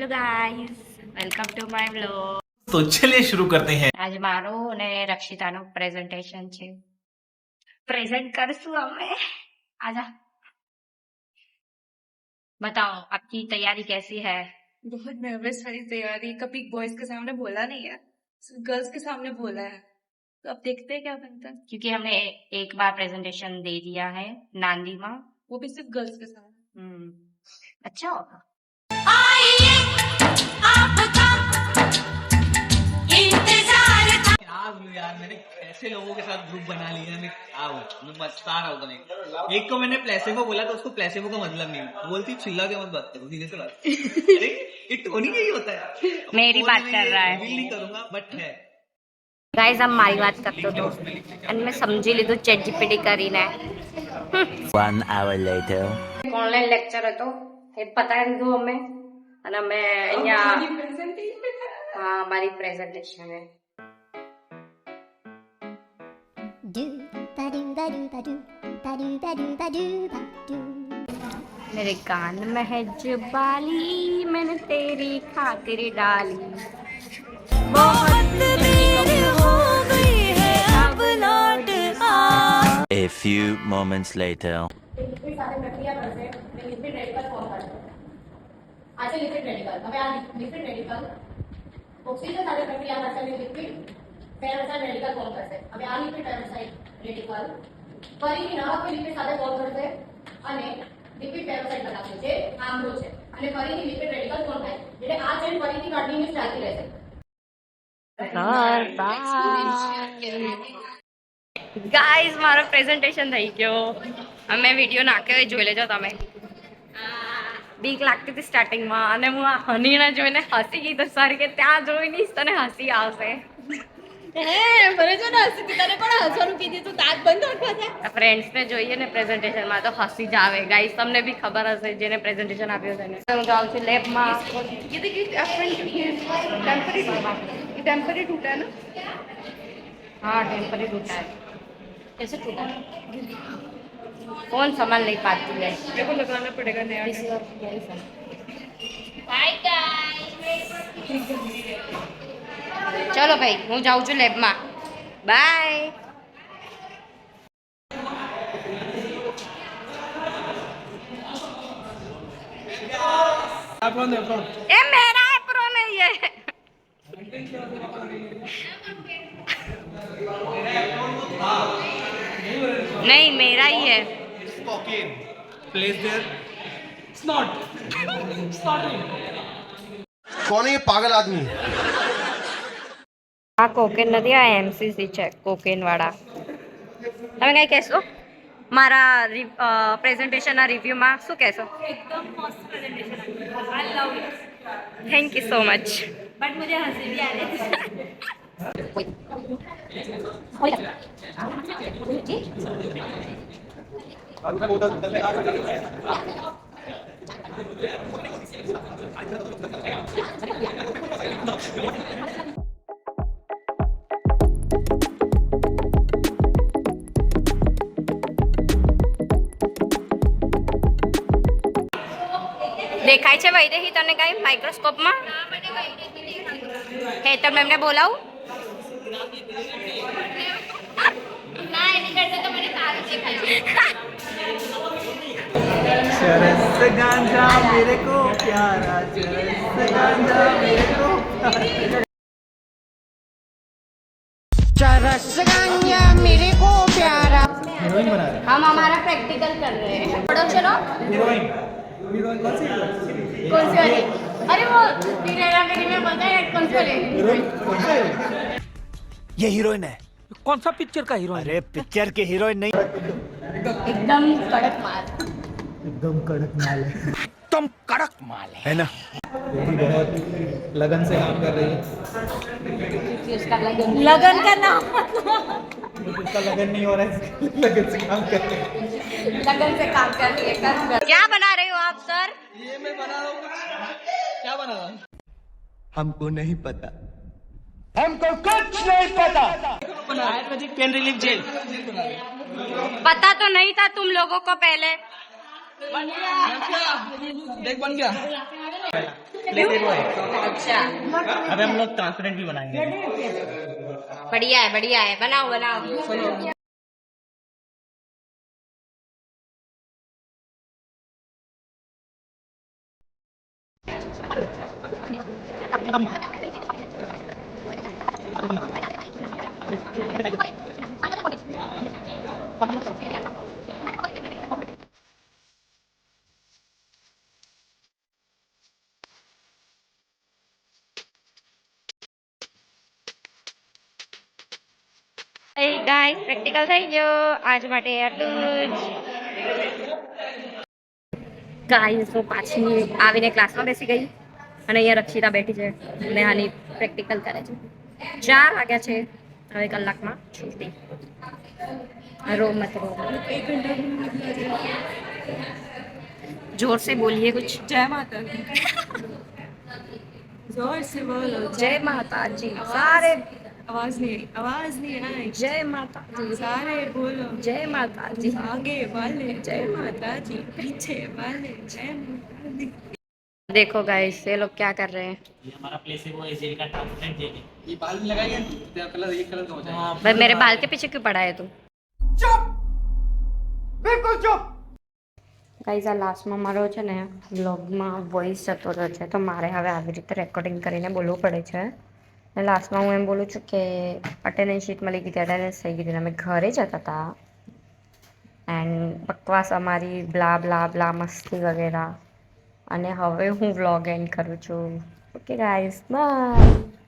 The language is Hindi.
Hello guys, welcome to my vlog. तो चलिए शुरू करते हैं. આજે મારું અને રક્ષિતાનું પ્રેઝન્ટેશન છે. પ્રેઝન્ટ કરશું અમે. आजा बताओ आपकी तैयारी कैसी है? बहुत नर्वस वाली तैयारी. कभी बॉयज के सामने बोला नहीं है, गर्ल्स के सामने बोला है, तो अब देखते हैं क्या बनता है. क्योंकि हमने एक बार प्रेजेंटेशन दे दिया है नांदी में, वो भी सिर्फ गर्ल्स के सामने. अच्छा होगा. यार मैंने ऐसे लोगों के साथ ग्रुप बना लिया. मैं बता रहा हूँ तुम्हें. एक को मैंने प्लेसेबो बोला तो उसको प्लेसेबो का मतलब नहीं बोलती. चिल्ला के मत बात करो, सीधे से बात. अरे ये टोनी का ही होता है. मेरी बात कर रहा है. नहीं करूंगा बट है. ગાઈઝ આમ મારી વાત કરતો હતો અને મેં સમજી લીધું ચેટ જીપીટી કરીને. 1 hour later. ઓનલાઈન લેક્ચર હતો એ પતાવી દીધું અમે અને અમે અહીંયા હા મારી પ્રેઝન્ટેશન છે. मेरे कान में है जुबाली, मैंने तेरी खातिर डाली. बहुत देर हो गई है अब लौट आ. A few moments later. આજે લિક્વિડ રેડિકલ હવે આ લિક્વિડ રેડિકલ ઓક્સિજન સાથે પ્રક્રિયા કરશે અને લિક્વિડ પેરોક્સાઇડ રેડિકલ ફોર્મ કરશે. હવે આ લિક્વિડ પેરોક્સાઇડ રેડિકલ ફરીથી નવા લિક્વિડ સાથે ફોર્મ કરશે અને લિક્વિડ પેરોક્સાઇડ બનાવશે જે આમરો છે અને ફરીથી લિક્વિડ રેડિકલ ફોર્મ થાય. એટલે આ ચેન ફરીથી કન્ટિન્યુઅસ ચાલતી રહેશે. ગાઈઝ મારો પ્રેઝન્ટેશન થઈ ગયો. અમે વિડીયો નાખ્યો જોઈ લેજો તમે. બીક લાગતી હતી સ્ટાર્ટિંગમાં અને હું આ હનીને જોઈને હસી ગઈ તો સર કે ત્યાં જોઈને તને હસી આવશે. ફ્રેન્ડ્સને જોઈએ ને પ્રેઝન્ટેશનમાં તો હસી જ આવે. ગાઈઝ તમને બી ખબર હશે જેને પ્રેઝન્ટેશન આપ્યું છે ને. હું જાઉં છું લેબમાં. टेम्परी टूटा है ना. हाँ टेम्परी टूटा है. कैसे टूटा? कौन संभाल नहीं पाती है. मेरे को लगाना पड़ेगा नया. बाय चलो भाई હું જાઉં છું લેબમાં. બાય. એ મેરા એપ્રો નહીં है. नहीं मेरा ही है. Place there. कौन है ये पागल आदमी? આ કોકેન નથી, આ એમસીસી છે કોકેન વાળા. તમે કઈ કહેશો મારા પ્રેઝન્ટેશનના રિવ્યુમાં? શું કહેશો? एकदम मस्त presentation. I love it. Thank you so much. But मुझे हंसी भी आ रही है. દેખાય છે વૈદેહી તને કઈ માઇક્રોસ્કોપમાં? હે તમે એમને બોલાવું? चरस गांजा मेरे को प्यारा. चरस गांजा मेरे को प्यारा. हम हमारा प्रैक्टिकल कर रहे हैं. पढ़ो चलो. कौन सी वाली? अरे वो तेरा मेरी में बोलता है कौन सी वाली? ये हीरोइन है. कौन सा पिक्चर का हीरो? अरे पिक्चर के हीरोइन नहीं. एकदम कड़क माल. एकदम कड़क माल है. तुम कड़क माल है ना. बहुत लगन से काम कर रही है. उसका लगन लगन का नाम उसका लगन नहीं हो रहा है, लगन से काम कर रही है. लगन से काम कर रही है. क्या बना रहे हो आप सर? ये मैं बना रहा हूँ. क्या बना रहा हूँ? हमको नहीं पता. Ayurvedic pain relief gel. पता तो नहीं था तुम लोगों को पहले. देख बन गया. प्लेसेबो है अच्छा अभी हम लोग ट्रांसपेरेंट भी बनाएंगे बढ़िया है बनाओ बनाओ ગાઈસ પ્રેક્ટિકલ થઈ ગયો આજ માટે આટલું જ ગાઈસ હું પાછી આવીને ક્લાસમાં બેસી ગઈ અને અહીંયા રક્ષિતા બેઠી છે અને આની પ્રેક્ટિકલ કરે છે 4 વાગ્યા છે હવે કલાકમાં છૂટી रो मत रो जोर से बोलिए कुछ जय माता दी जोर से बोलो जय माता जी सारे आवाज नहीं आई जय माता जी सारे बोलो जय माता जी आगे वाले जय माता जी पीछे वाले जय माता दी देखो गाइस ये लोग क्या कर रहे हैं ये हमारा प्लेसेबो है जेल का ट्रांसपेरेंट जेल है ये बाल में लगाएंगे तो कलर एक कलर का हो जाएगा भाई मेरे बाल के पीछे क्यों पड़ा है तू ગાઈઝ આ લાસ્ટમાં મારો છે ને વ્લોગમાં વોઇસ જતો રહ્યો છે તો મારે હવે આવી રીતે રેકોર્ડિંગ કરીને બોલવું પડે છે અને લાસ્ટમાં હું એમ બોલું છું કે અટેન્ડન્સ શીટ મળી ગઈ હતી અટેન્ડન્સ થઈ ગઈ હતી અમે ઘરે જતા હતા એન્ડ બકવાસ અમારી બ્લા બ્લા બ્લા મસ્તી વગેરે અને હવે હું વ્લોગ એન્ડ કરું છું ઓકે ગાઈઝ બાય